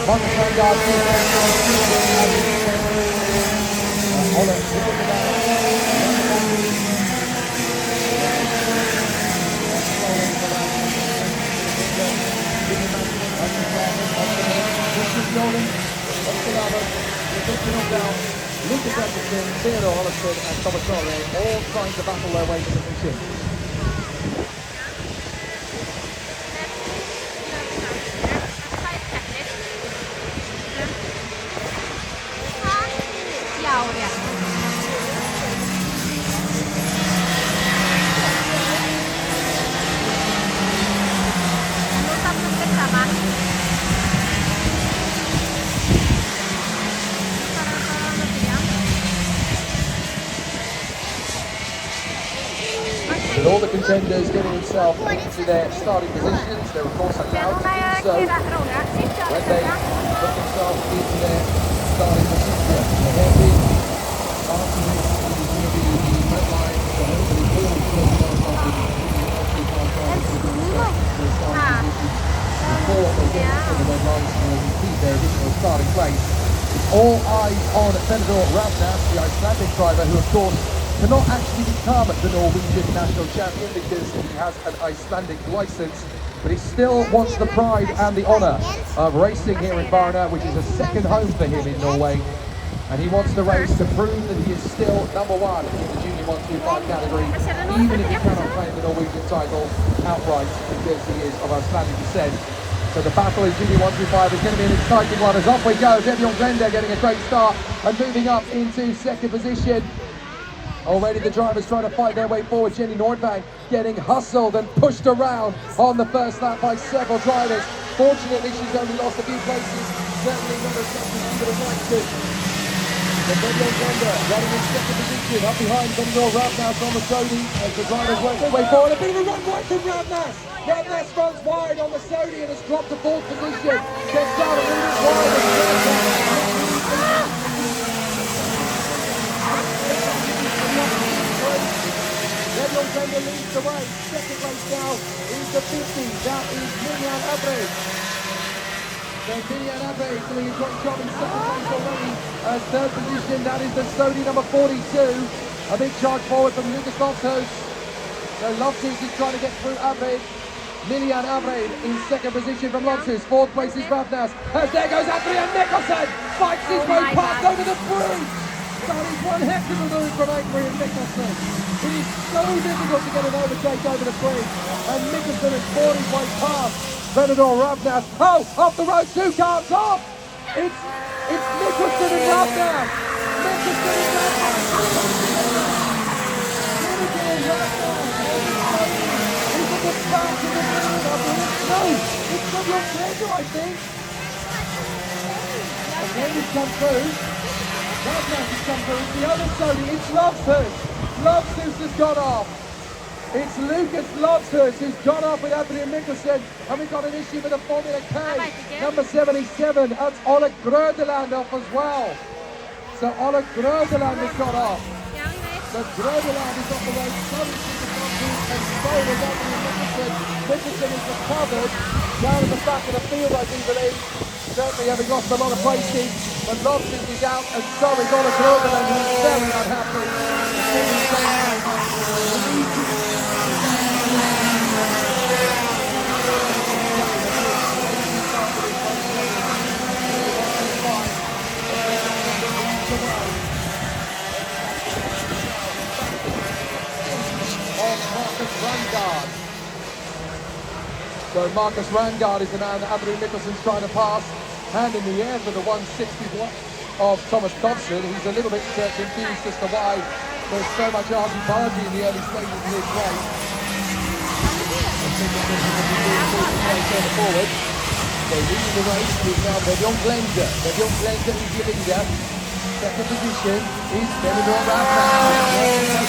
Marcus Vanguard, Ola, Lucas Anderson, Theodore Holliston and Thomas Norway all trying to battle their way to the mission. With all the contenders getting themselves into their starting positions, they're of course allowed to do so when they put themselves into their starting position. The hairpin after this is going to be the red line for hopefully all the before they get to the red lines and repeat their additional starting place. It's all eyes on Theodore Ravnas, the Icelandic driver, who of course cannot actually become the Norwegian national champion because he has an Icelandic license, but he still wants the pride and the honour of racing here in Varna, which is a second home for him in Norway, and he wants the race to prove that he is still number one in the Junior 125 category, even if he cannot claim the Norwegian title outright because he is of Icelandic descent. So the battle in Junior 125 is going to be an exciting one as off we go. Devion Glenda getting a great start and moving up into second position. Already the drivers trying to fight their way forward. Jenny Nordbank getting hustled and pushed around on the first lap by several drivers. Fortunately, she's only lost a few places. Certainly not as much as she would have liked to. But Devion Glenda running in second position. Up behind Theodore Ravnas on the Sodi as the drivers work their way forward. A bit of a run right from Ravnas. Ravnas runs wide on the Sodi and has dropped to fourth position. Gets down a little bit wide and Devion Glenda leads the way. Second place now is the 50. That is Miriam Abre. So Miriam Abre doing a great job in second place already. Third position, that is the Sodi number 42. A big charge forward from Lucas Loftus. So Loftus is trying to get through Abre. Milian Abre in second position from Loftus. Fourth place is Ravnas. As there goes Adrian Nicholson. Fights his way past over the bridge. That is one heck of a move from Adrian Nicholson. It is so difficult to get an overtake over the bridge. And Nicholson is 40 way past Theodore Ravnas. Oh, off the road, two cars off. It's Nicholson and Ravnas. Nicholson and Ravnas. Is it the back of the middle of it? No, it's Devion Glenda, I think. And Glenda's come through. Ravnas has come through. It's the other Sodi. It's Loftus. Loftus has gone off. It's Lucas Loftus who's gone off with Adrian Nicholson. And we've got an issue with the Formula K. Number 77. That's Ola Grödeland off as well. So Ola Grödeland has got off. So Grödeland is off the road. So is and so is Adrian Nicholson. Nicholson is recovered down at the back of the field, I do believe. Certainly having lost a lot of places. But Loftus is out and so is Ola Grödeland, who's very unhappy. So Marcus Rangard is the man that Adrian Nicholson's trying to pass. Hand in the air for the 160 of Thomas Dobson. He's a little bit confused as to why there's so much argy-bargy in the early stages of this race. Forward. So leading the race is now Devion Glenda. Devion Glenda is the leader. Second position is Theodore Ravnas.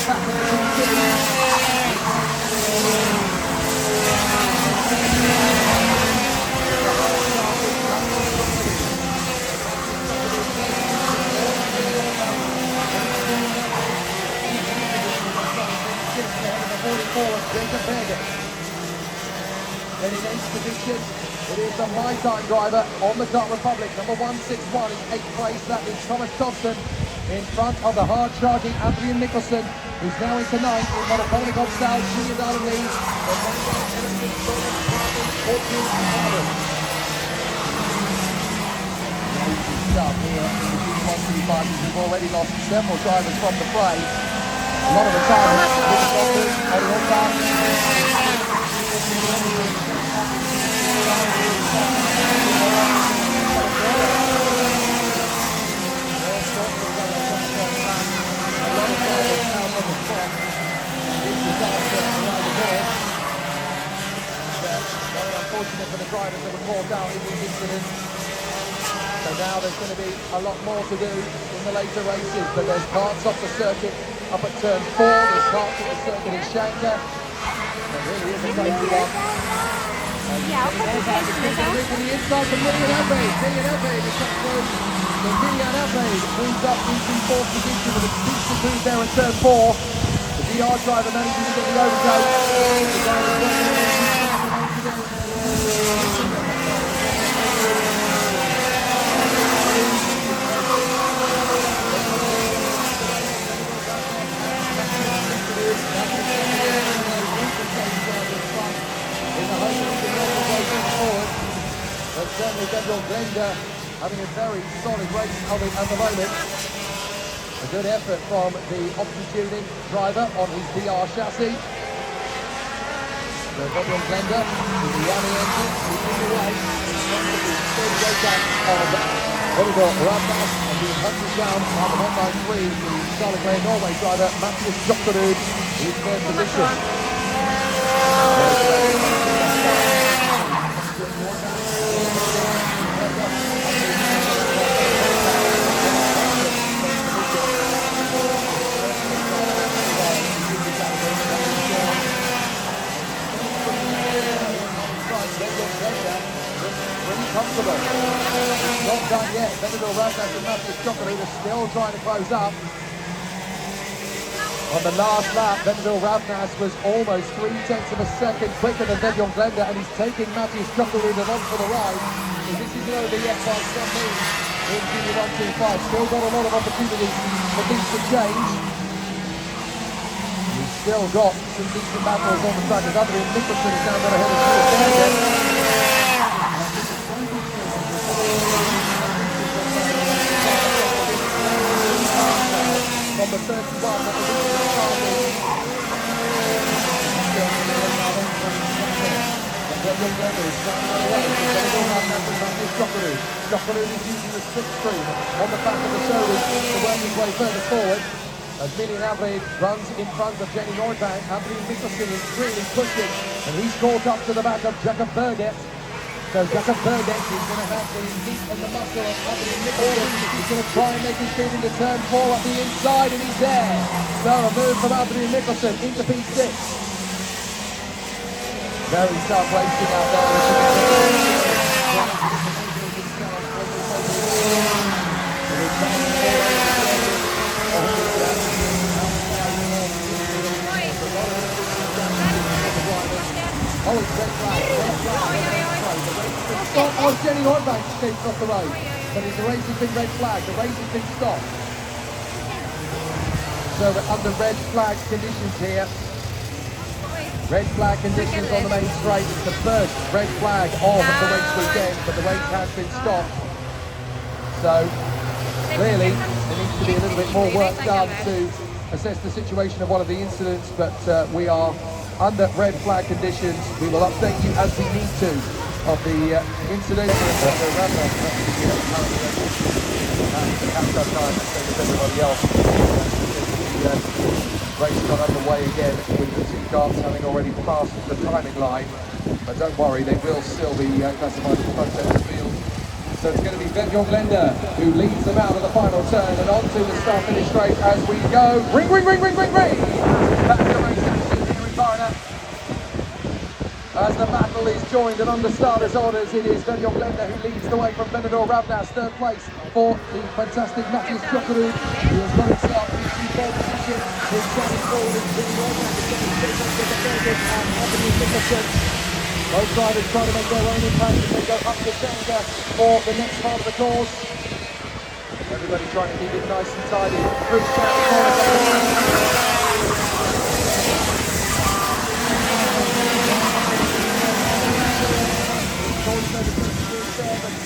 Then in eighth position, it is the My Time driver on the Kart Republic. Number 161 in 8th place. That is Thomas Thompson in front of the hard-charging Adrian Nicholson, who's now into 9th. We've got a Dominic Obstal, Junior Darling lead. Stuff here in the 125. We've already lost several drivers from the fray. A lot of the time, very unfortunate for the drivers that were caught out in these incidents. So now there's going to be a lot more to do in the later races, but there's karts off the circuit up at turn 4, there's karts off the circuit in Shanker. There really is a crazy one. To the inside from Million Abbey. Million Abbey is up through. So Million Abbey moves up into 4th position with a decent move there at turn 4. The DR driver managing to get the overtake. But certainly Daniel Glenda having a very solid race at the moment. A good effort from the option tuning driver on his DR chassis. So Daniel Glenda with the Yanni engine leading the way. Oliver Radnas and being hunted down by the 193, the Starling Player Norway driver Mathias Jokkerud in 3rd position. Comfortable. Not done yet. Benadryl Radnas and Mathias Jokkerud are still trying to close up. On the last lap, Benadryl Radnas was almost 0.3 of a second quicker than Daniel Glenda, and he's taking Mathias Jokkerud along for the ride. So this isn't over yet by some means in Junior 125. Still got a lot of opportunities for things to change. We've still got some decent battles on the track as Adrian Nicholson is now got ahead of Stuart. Number 31, that was Jokkerud is using the slipstream on the back of the shoulders to work his way further forward. As Million Abbey runs in front of Jenny Neubank, Adrian Nicholson is really pushing, and he's caught up to the back of Jakob Berget. So Jakob Berget is going to have the heat and the muscle of Adrian Nicholson. He's going to try and make his feet into turn 4 up the inside, and he's there. So a move from Adrian Nicholson into P6. Very tough racing out there. Oh, it's red flag. Oh, Jenny Neubank escaped off the road. But the race has been red flag. The race has been stopped. So we're under red flag conditions here. Red flag conditions on the main straight. It's the first red flag of the race weekend, but the race has been stopped. So clearly there needs to be a little bit more work done to assess the situation of one of the incidents, but we are under red flag conditions. We will update you as we need to of the incident. Everybody else. The race got underway again with the two karts having already passed the timing line. But don't worry, they will still be classified as front end of the field. So it's going to be Daniel Glenda who leads them out of the final turn and onto the start finish straight as we go. Ring, ring, ring, ring, ring, ring! Back to the racing here in Varna. As the battle is joined and under starters' orders, it is Daniel Glenda who leads the way from Benadryl Radnas, third place for the fantastic Mathias Jokkerud, who has got himself into fourth position. He's driving forward in the Norwegian and Adrian Nicholson. Both drivers trying to make their own impact as they go up the center for the next part of the course. Everybody trying to keep it nice and tidy. Through South Corner.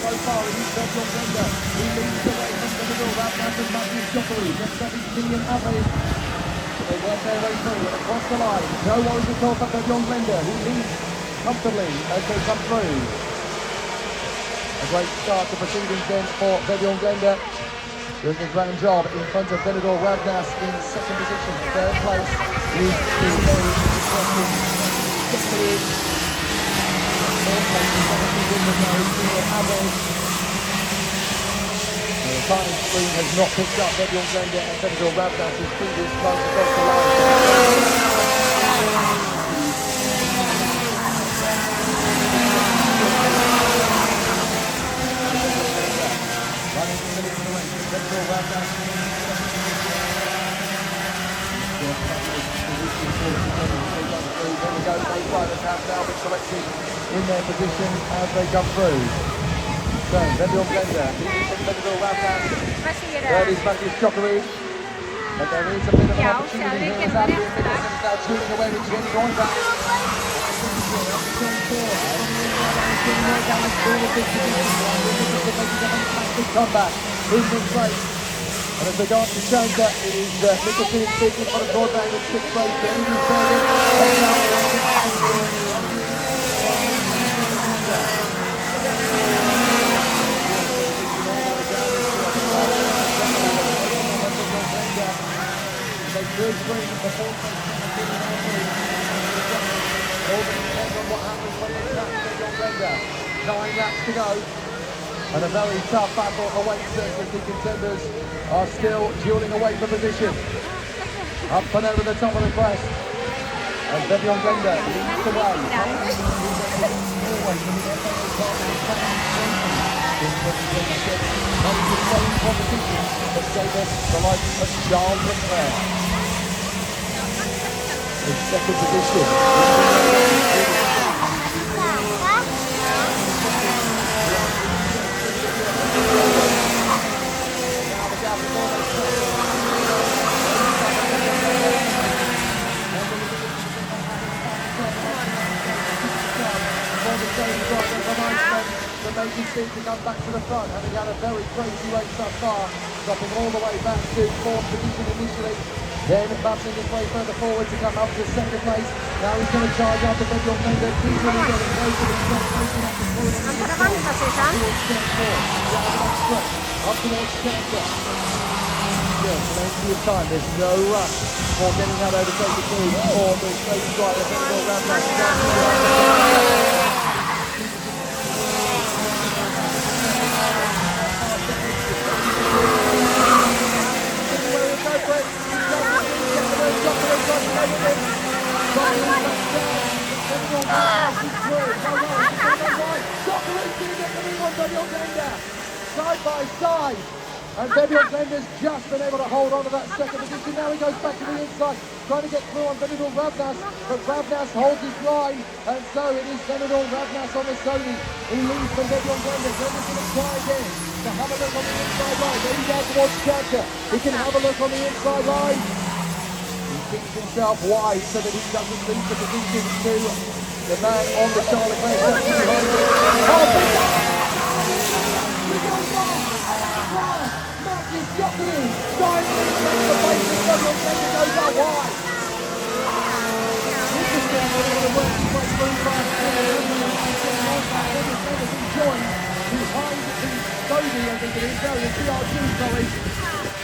So far, he's Sergio Brenda. He leads away from the middle. That passes Matthew Jockery. Next up is Killian Abbey. They work their way through and across the line. No worries at all for Sergio Brenda, who leads comfortably as they come through. A great start to proceedings then for Sergio Brenda, doing his grand job in front of Benidorm Ravnas in second position. Third place is the very impressive Jockery. Fourth place is obviously William Killian Abbey. The time screen has not picked up Benidorm Brenda and Benidorm Ravnas' previous close across the line. Running in the middle of the race, Benidorm Ravnas. There we go, both drivers have now been selected in their position as they come through. So, Benidorm Brenda, Benidorm Ravnas. Third is Matthew Jockery. But there is a bit of an opportunity here as Adrian Nicholson is now tuning away with Jenny Goinback. Comeback in this race. And as they go up to Chandler, it is Nicholson in fifth in front of Broadband in sixth place. Then in Nine laps to go, and a very tough battle awaits us as the contenders are still dueling away for position. Up and over the top of the crest, and Benidorm Brenda leads the way. The same competition that gave us the likes of Charles Leclerc. In second position. Making speed to come back to the front, having had a very crazy race thus far, dropping all the way back to fourth position initially, then battling his way further forward to come up to second place. Now he's going to charge up to Benidorm Brenda, easily getting close to the front, opening up the corner. Up towards Chandler. Still, plenty of time. There's no rush for getting that overtaken through for the race driver, Benidorm Ravnas. Side by side, and Benidorm Brenda's just been able to hold on to that second position. Now he goes back to the inside, trying to get through on Benidorm Ravnas, but Ravnas holds his line, and so it is Benidorm Ravnas on the Sony. He leads from Benidorm Brenda. Brenda's going to try again to have a look on the inside line. There he goes towards Chandler. He can have a look on the inside line. He keeps himself wide so that he doesn't lose the position to the man on the Charlotte Clay. Matthew's Jockery, diving into the face of Benidorm Brenda, goes out wide. Interesting, we're going to work his way through past Benidorm joined behind the Bodie, I think it is, no, the CRG, sorry.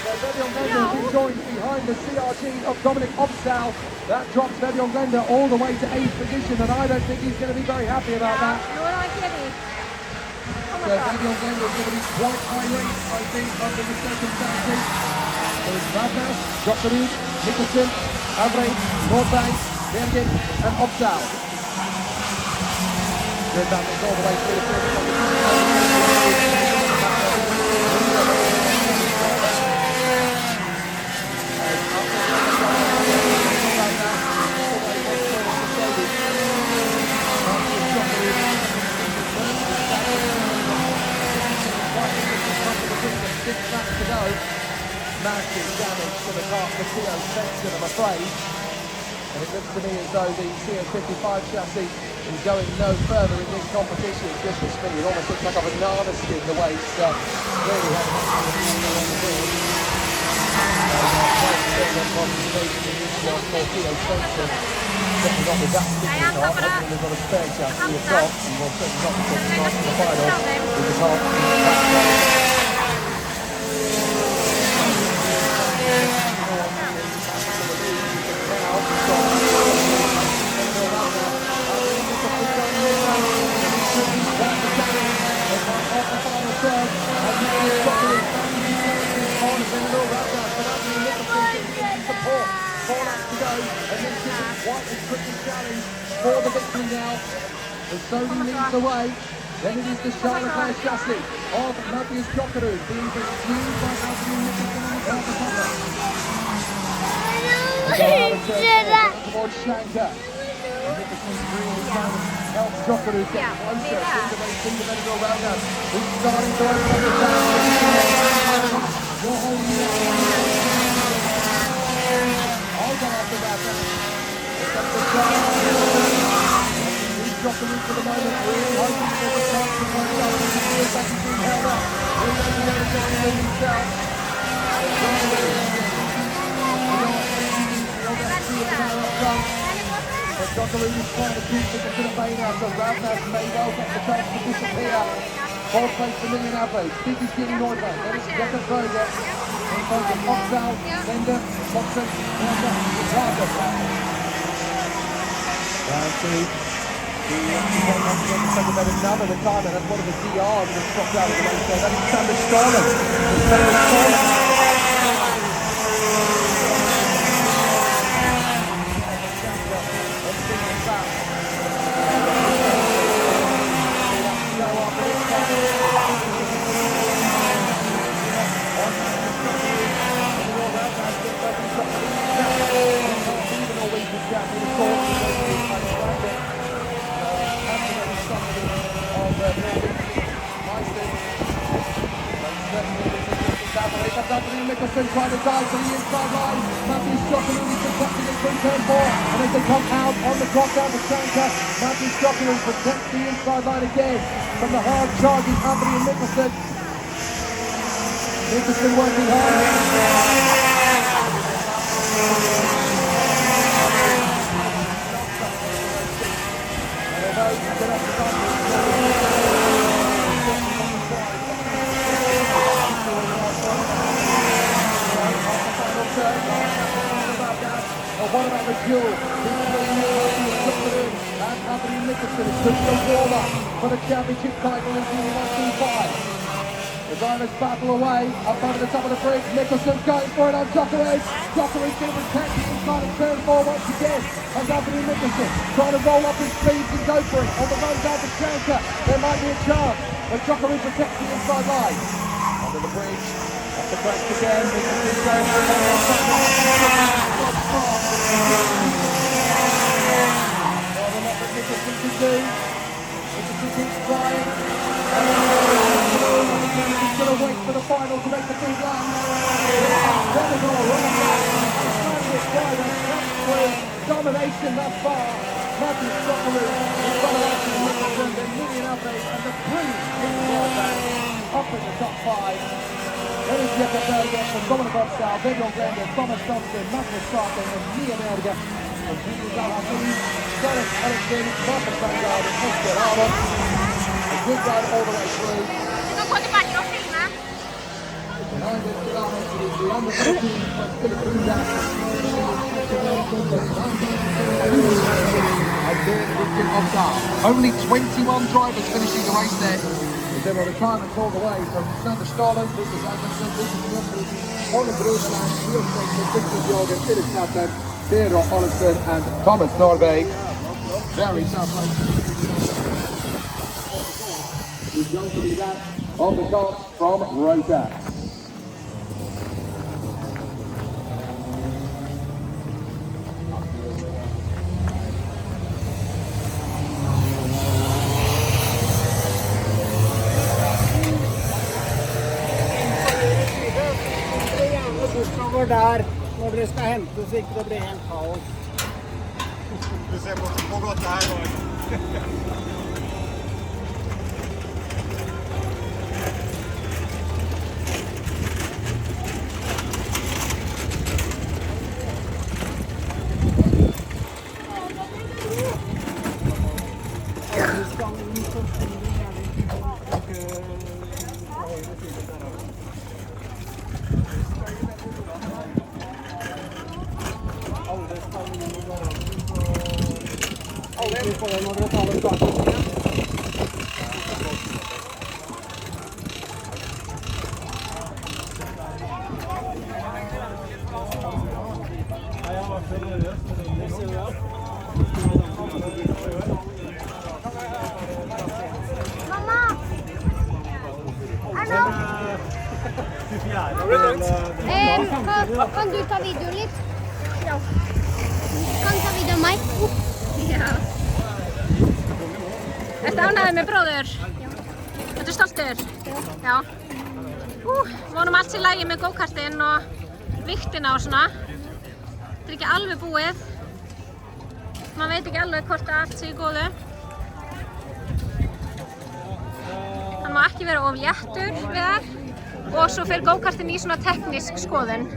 So Benidorm Brenda has been joined behind the CRG of Dominic Obstal. That drops Benidorm Brenda all the way to 8th position, and I don't think he's going to be very happy about that. So Benidorm Brenda is going to be quite irate, I think, under the circumstances. So it's Ravnas, Jockery, Nicholson, Avrey, Broadbank, Bergen, and Obstal. Good battle all the way through the field. 6 laps to go. Massive damage to the car for Theo Svensson, I'm afraid. And it looks to me as though the CS55 chassis is going no further in this competition. Goodness me, it almost looks like a banana skin the way it's really had on the bridge. Concentration in this one for Theo Svensson. Certainly not with that particular car. Hopefully they've got a spare chassis at top. And will certainly not be taking off in the final with the car back. For the victory now, as Sony leads the way, then it is the Charlotte chassis of Matthias Jokeru being pursued by Anthony Nicholson on the top of towards Shanker. And Nicholson's really trying to help Jokeru get closer to the race individual roundup. He's starting to open up the chassis. I'll go after that now. It's up to Jokeru for the moment, really hoping for the chance to find out if he feels like he's being held up. He's going to go to himself. But Jokeru is trying to keep it to the bay now, so Ravnas may well get the chance to disappear. Fourth place for Million Average, Biggie Skinny Nordberg, then it's Jacob Kroger, in front of Foxal, Bender, Foxal, Bender, Ricardo. Round two. Another retirement, that's one of the DRs that's dropped out of the race there. That is Sander Stollen. Nicholson trying to dive to the inside line. Matthias Jokeru is protecting it from turn 4. And as they come out on the drop down to Shanker, Matthias Jokeru protects the inside line again from the hard charging Anthony Nicholson. Nicholson working hard. What about the duel? And Anthony Nicholson is pushing the wall up for the championship title in T125. The drivers battle away up over the top of the bridge. Nicholson's going for it on Jokeru. Jokeru's going to protect the inside of turn 4 once again. As Anthony Nicholson trying to roll up his sleeves and go for it on the run down to Shanker. There might be a chance, but Jokeru protects the inside line. Under the bridge, up the crest again. Nicholson's going for it. Nicholson can do. Nicholson keeps trying. He's going to wait for the final to make the big run. Domination thus far. Matthias Jokeru in front of Anthony Nicholson, the Million Average, and the brilliant up in the top 5. Then is Jacob Berger from Dominic Bobstal, Vedron Glender, Thomas Thompson, Magnus Sarkin, and Nia Berger from Julius Alhassani, Dennis Ellington, Marcus Vanguard, and Oscar Harmon. A good run all the way through. Behind us, the under 14 from Philip Bundas. Only 21 drivers finishing the race there. There were retirements all the way from Sander Stollen, Lucas Adamson, Lucas Jokeru, Ole Broesland, Niels Svensson, Victor Jorgen, Philip Kaplan, Theodore Olsen and Thomas Norway. Very tough race. He's going to be that on the top from Rotax. over der når dere skal hente, så ikke det blir helt kaos. Du ser på godt det her nå. Når dere tar det starten. Mamma! Hallo! Kan du ta video litt? Ja. Kan du ta video av meg? Ja. Ertu ánægður með bróður? Já. Ertu stoltur? Já. Vonum allt í lagi með go-kartinn og viktina og svona. Þetta ekki alveg búið. Man veit ekki alveg hvort allt sé í góðu. Hann má ekki vera of léttur við þar. Og svo fer go-kartinn í svona teknísk skoðun.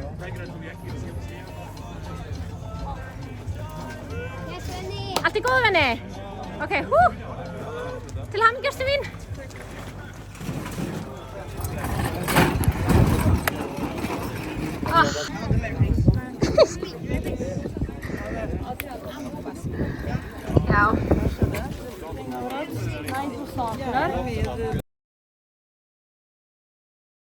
Allt í góðu, venni? Ok, Til hamingju, ástin mín!